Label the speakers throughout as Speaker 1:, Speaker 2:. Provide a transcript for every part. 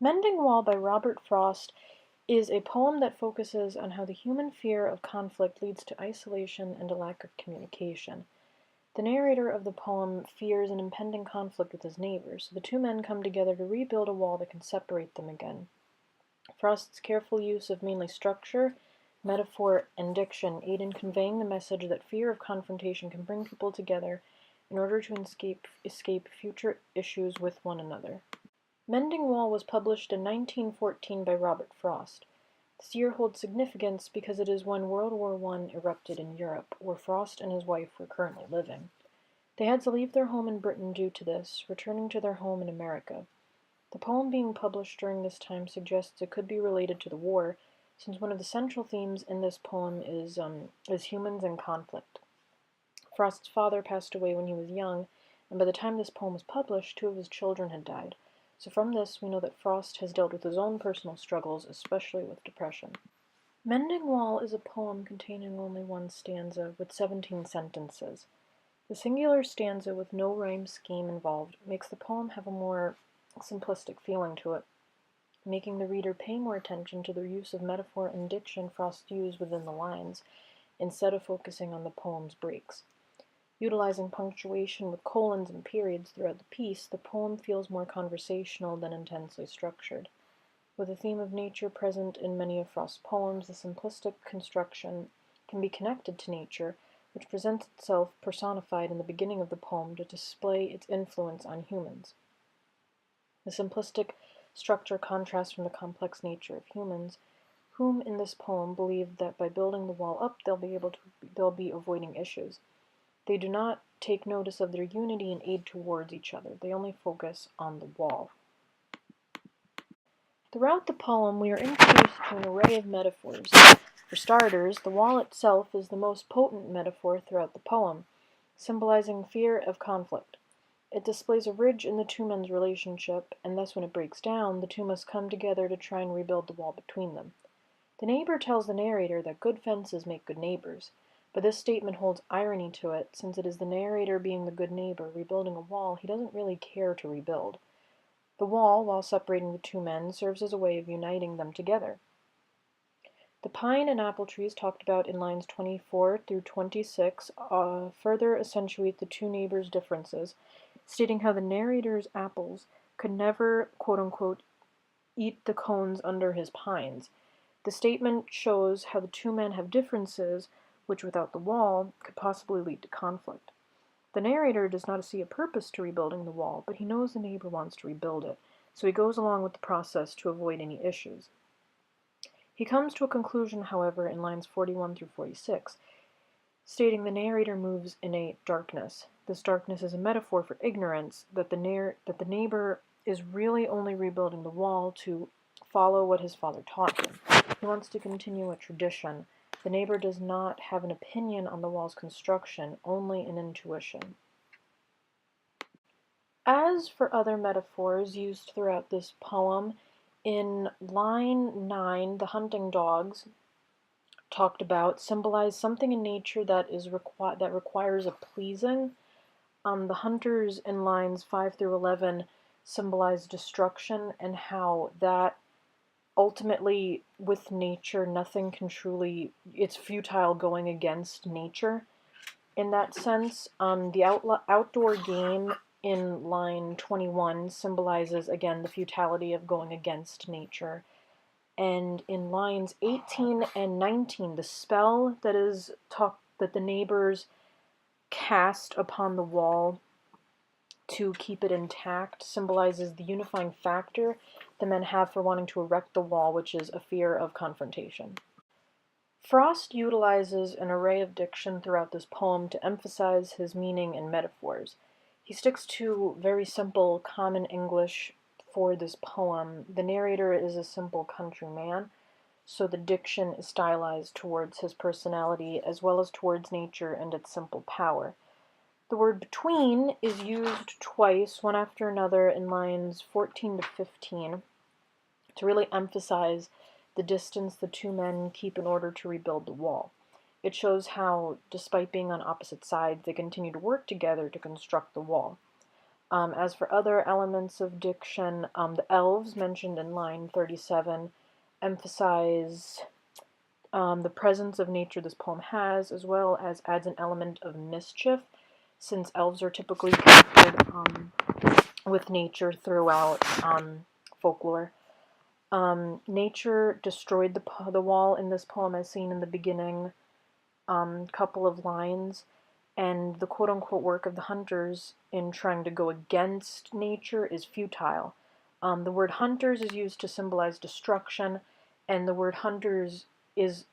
Speaker 1: Mending Wall by Robert Frost is a poem that focuses on how the human fear of conflict leads to isolation and a lack of communication. The narrator of the poem fears an impending conflict with his neighbors, so the two men come together to rebuild a wall that can separate them again. Frost's careful use of mainly structure, metaphor, and diction aid in conveying the message that fear of confrontation can bring people together in order to escape future issues with one another. Mending Wall was published in 1914 by Robert Frost. This year holds significance because it is when World War I erupted in Europe, where Frost and his wife were currently living. They had to leave their home in Britain due to this, returning to their home in America. The poem being published during this time suggests it could be related to the war, since one of the central themes in this poem is humans in conflict. Frost's father passed away when he was young, and by the time this poem was published, two of his children had died. So from this, we know that Frost has dealt with his own personal struggles, especially with depression. Mending Wall is a poem containing only one stanza, with 17 sentences. The singular stanza, with no rhyme scheme involved, makes the poem have a more simplistic feeling to it, making the reader pay more attention to the use of metaphor and diction Frost used within the lines, instead of focusing on the poem's breaks. Utilizing punctuation with colons and periods throughout the piece, the poem feels more conversational than intensely structured. With the theme of nature present in many of Frost's poems, the simplistic construction can be connected to nature, which presents itself personified in the beginning of the poem to display its influence on humans. The simplistic structure contrasts from the complex nature of humans, whom in this poem believe that by building the wall up they'll be avoiding issues. They do not take notice of their unity and aid towards each other. They only focus on the wall. Throughout the poem, we are introduced to an array of metaphors. For starters, the wall itself is the most potent metaphor throughout the poem, symbolizing fear of conflict. It displays a ridge in the two men's relationship, and thus when it breaks down, the two must come together to try and rebuild the wall between them. The neighbor tells the narrator that good fences make good neighbors. But this statement holds irony to it, since it is the narrator being the good neighbor rebuilding a wall he doesn't really care to rebuild. The wall, while separating the two men, serves as a way of uniting them together. The pine and apple trees talked about in lines 24 through 26 further accentuate the two neighbors' differences, stating how the narrator's apples could never, quote-unquote, eat the cones under his pines. The statement shows how the two men have differences which without the wall could possibly lead to conflict. The narrator does not see a purpose to rebuilding the wall, but he knows the neighbor wants to rebuild it, so he goes along with the process to avoid any issues. He comes to a conclusion, however, in lines 41 through 46, stating the narrator moves in a darkness. This darkness is a metaphor for ignorance, that the neighbor is really only rebuilding the wall to follow what his father taught him. He wants to continue a tradition. The neighbor does not have an opinion on the wall's construction, only an intuition. As for other metaphors used throughout this poem, in line 9, the hunting dogs talked about symbolize something in nature that requires a pleasing. The hunters in lines 5 through 11 symbolize destruction, and how that ultimately, with nature, nothing can truly, it's futile going against nature. In that sense, the outdoor game in line 21 symbolizes, again, the futility of going against nature. And in lines 18 and 19, the spell that the neighbors cast upon the wall to keep it intact symbolizes the unifying factor the men have for wanting to erect the wall, which is a fear of confrontation. Frost utilizes an array of diction throughout this poem to emphasize his meaning and metaphors. He sticks to very simple, common English for this poem. The narrator is a simple country man, so the diction is stylized towards his personality as well as towards nature and its simple power. The word between is used twice, one after another, in lines 14 to 15, to really emphasize the distance the two men keep in order to rebuild the wall. It shows how, despite being on opposite sides, they continue to work together to construct the wall. As for other elements of diction, the elves mentioned in line 37 emphasize the presence of nature this poem has, as well as adds an element of mischief, since elves are typically connected with nature throughout folklore. Nature destroyed the wall in this poem as seen in the beginning couple of lines, and the quote-unquote work of the hunters in trying to go against nature is futile. The word hunters is used to symbolize destruction, and the word hunters is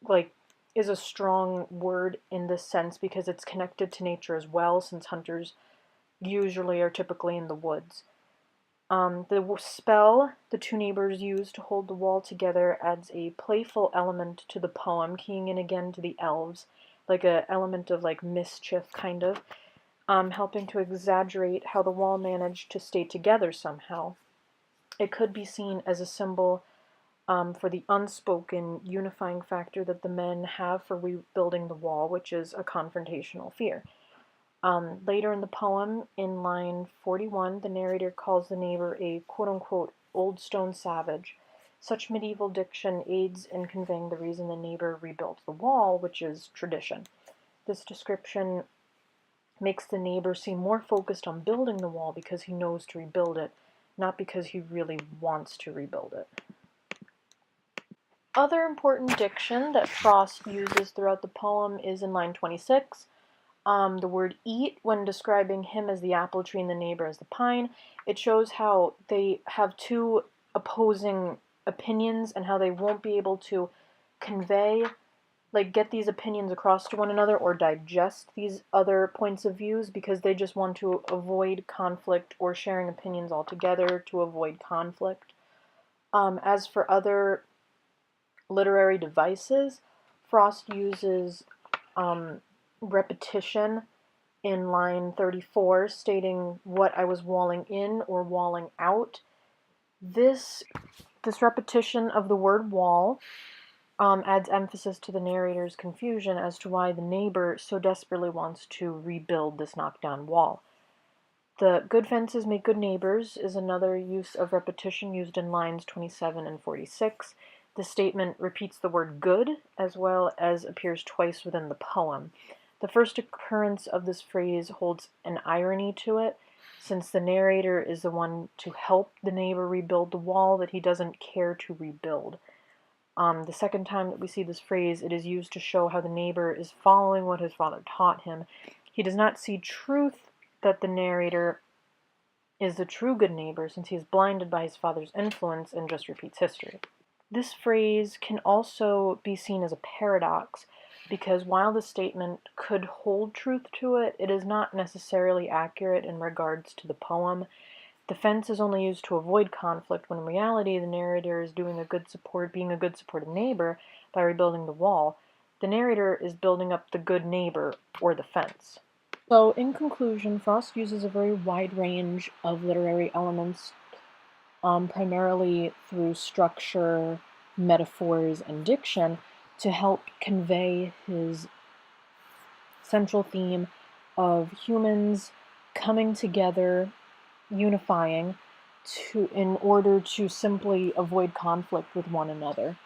Speaker 1: a strong word in this sense because it's connected to nature as well, since hunters usually are typically in the woods. The spell the two neighbors use to hold the wall together adds a playful element to the poem, keying in again to the elves, like an element of like mischief kind of, helping to exaggerate how the wall managed to stay together somehow. It could be seen as a symbol for the unspoken unifying factor that the men have for rebuilding the wall, which is a confrontational fear. Later in the poem, in line 41, the narrator calls the neighbor a quote-unquote old stone savage. Such medieval diction aids in conveying the reason the neighbor rebuilt the wall, which is tradition. This description makes the neighbor seem more focused on building the wall because he knows to rebuild it, not because he really wants to rebuild it. Other important diction that Frost uses throughout the poem is in line 26. The word eat, when describing him as the apple tree and the neighbor as the pine, it shows how they have two opposing opinions and how they won't be able to convey, get these opinions across to one another or digest these other points of views because they just want to avoid conflict or sharing opinions altogether to avoid conflict. As for other literary devices, Frost uses repetition in line 34, stating what I was walling in or walling out. This repetition of the word wall adds emphasis to the narrator's confusion as to why the neighbor so desperately wants to rebuild this knockdown wall. The good fences make good neighbors is another use of repetition used in lines 27 and 46. The statement repeats the word good as well as appears twice within the poem. The first occurrence of this phrase holds an irony to it, since the narrator is the one to help the neighbor rebuild the wall that he doesn't care to rebuild. The second time that we see this phrase, it is used to show how the neighbor is following what his father taught him. He does not see truth that the narrator is the true good neighbor, since he is blinded by his father's influence and just repeats history. This phrase can also be seen as a paradox, because while the statement could hold truth to it, it is not necessarily accurate in regards to the poem. The fence is only used to avoid conflict, when in reality the narrator is being a good supportive neighbor by rebuilding the wall. The narrator is building up the good neighbor, or the fence. So, in conclusion, Frost uses a very wide range of literary elements, primarily through structure, metaphors, and diction, to help convey his central theme of humans coming together, unifying, in order to simply avoid conflict with one another.